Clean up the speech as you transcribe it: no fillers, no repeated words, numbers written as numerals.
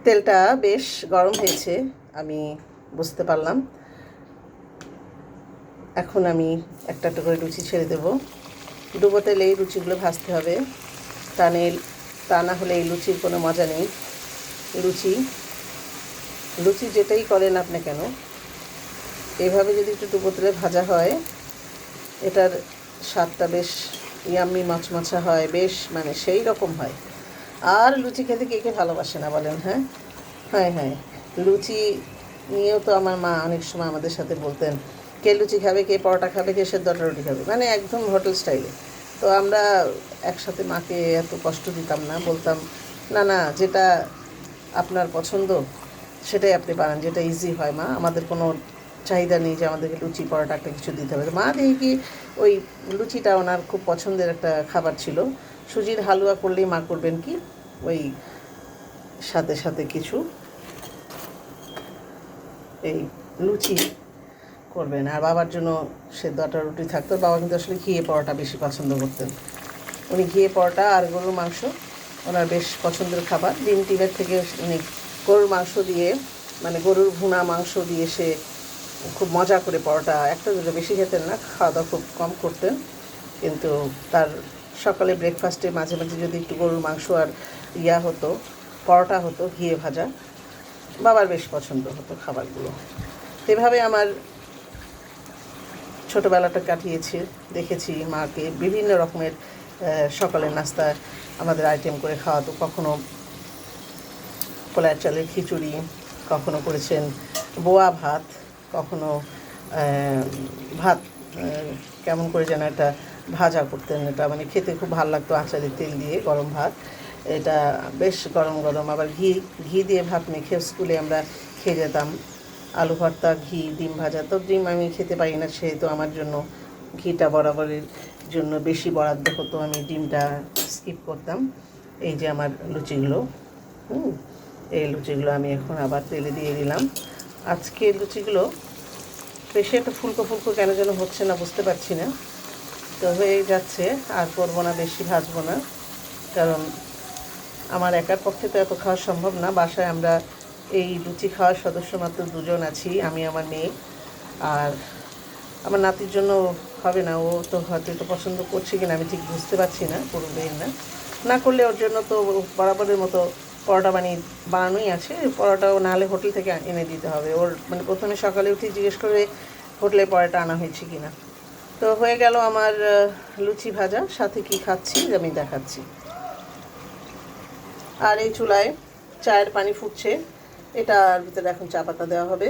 তেলটা বেশ গরম হয়েছে আমি বুঝতে পারলাম। এখন আমি একটা একটা করে লুচি ছেড়ে দেবো। ডুবো তেলে এই লুচিগুলো ভাজতে হবে, তা না হলে এই লুচির কোনো মজা নেই। লুচি যেটাই করেন আপনি কেন, এইভাবে যদি একটু ডুবো তেলে ভাজা হয় এটার স্বাদটা বেশ ইয়াম্মি মচমচা হয়, বেশ মানে সেই রকম হয়। আর লুচি খেতে কে কে ভালোবাসে না বলেন? হ্যাঁ হ্যাঁ হ্যাঁ, লুচি নিয়েও তো আমার মা অনেক সময় আমাদের সাথে বলতেন, কে লুচি খাবে, কে পরোটা খাবে, কে সেদ্ধ রুটি খাবে, মানে একদম হোটেল স্টাইলে। তো আমরা একসাথে মাকে এত কষ্ট দিতাম না, বলতাম না না, যেটা আপনার পছন্দ সেটাই আপনি বানান, যেটা ইজি হয় মা, আমাদের কোনো চাহিদা নেই যে আমাদেরকে লুচি পরোটা একটা কিছু দিতে হবে। মা দেখি কি ওই লুচিটা ওনার খুব পছন্দের একটা খাবার ছিল। সুজির হালুয়া করলেই মা করবেন কি ওই সাথে সাথে কিছু এই লুচি করবেন। আর বাবার জন্য সেদ্ধ আটা রুটি থাকতো। বাবা কিন্তু আসলে ঘিয়ে পরোটা বেশি পছন্দ করতেন। উনি ঘিয়ে পরোটা আর গরুর মাংস ওনার বেশ পছন্দের খাবার। ডিম টিমের থেকে উনি গরুর মাংস দিয়ে, মানে গরুর ভুনা মাংস দিয়ে সে খুব মজা করে পরোটা একটা দুটো বেশি খেতেন না, খাওয়া দাওয়া খুব কম করতেন। কিন্তু তার সকালে ব্রেকফাস্টে মাঝে মাঝে যদি একটু গরুর মাংস আর হতো, পরোটা হতো ঘিয়ে ভাজা, বাবার বেশ পছন্দ হতো খাবারগুলো। এভাবে আমার ছোটোবেলাটা কাটিয়েছি। দেখেছি মাকে বিভিন্ন রকমের সকালের নাস্তা আমাদের আইটেম করে খাওয়াতো। কখনো পোলার চালের খিচুড়ি, কখনো করেছেন বোয়া ভাত, কখনো ভাত কেমন করে যেন একটা ভাজা করতেন, এটা মানে খেতে খুব ভালো লাগতো, আচারের তেল দিয়ে গরম ভাত। এটা বেশ গরম গরম, আবার ঘি দিয়ে ভাত মেখে স্কুলে আমরা খেয়ে যেতাম। আলু ভর্তা, ঘি, ডিম ভাজা। তো ডিম আমি খেতে পারি না, সেহেতু আমার জন্য ঘিটা বরাবরের জন্য বেশি বরাদ্দ হতো, আমি ডিমটা স্কিপ করতাম। এই যে আমার লুচিগুলো, এই লুচিগুলো আমি এখন আবার তেলে দিয়ে দিলাম। আজকে লুচিগুলো বেশি একটা ফুলকো ফুলকো কেন যেন হচ্ছে না, বুঝতে পারছি না। তো হয়ে যাচ্ছে, আর করবো না, বেশি ভাজবো না, কারণ আমার একার পক্ষে তো এত খাওয়া সম্ভব না। বাসায় আমরা এই লুচি খাওয়ার সদস্য মাত্র দুজন আছি, আমি আমার মেয়ে। আর আমার নাতির জন্য হবে না, ও তো হয়তো তো পছন্দ করছে কিনা আমি ঠিক বুঝতে পারছি না, করবেই না। না করলে ওর জন্য তো বরাবরের মতো পরোটা বানানোই আছে। পরোটাও না হলে হোটেল থেকে এনে দিতে হবে। ওর মানে প্রথমে সকালে উঠে জিজ্ঞেস করে হোটেলে পরোটা আনা হয়েছে কিনা। তো হয়ে গেল আমার লুচি ভাজা। সাথে কি খাচ্ছি আমি দেখাচ্ছি। আর এই চুলায় চায়ের পানি ফুটছে, এটার ভিতরে এখন চা পাতা দেওয়া হবে।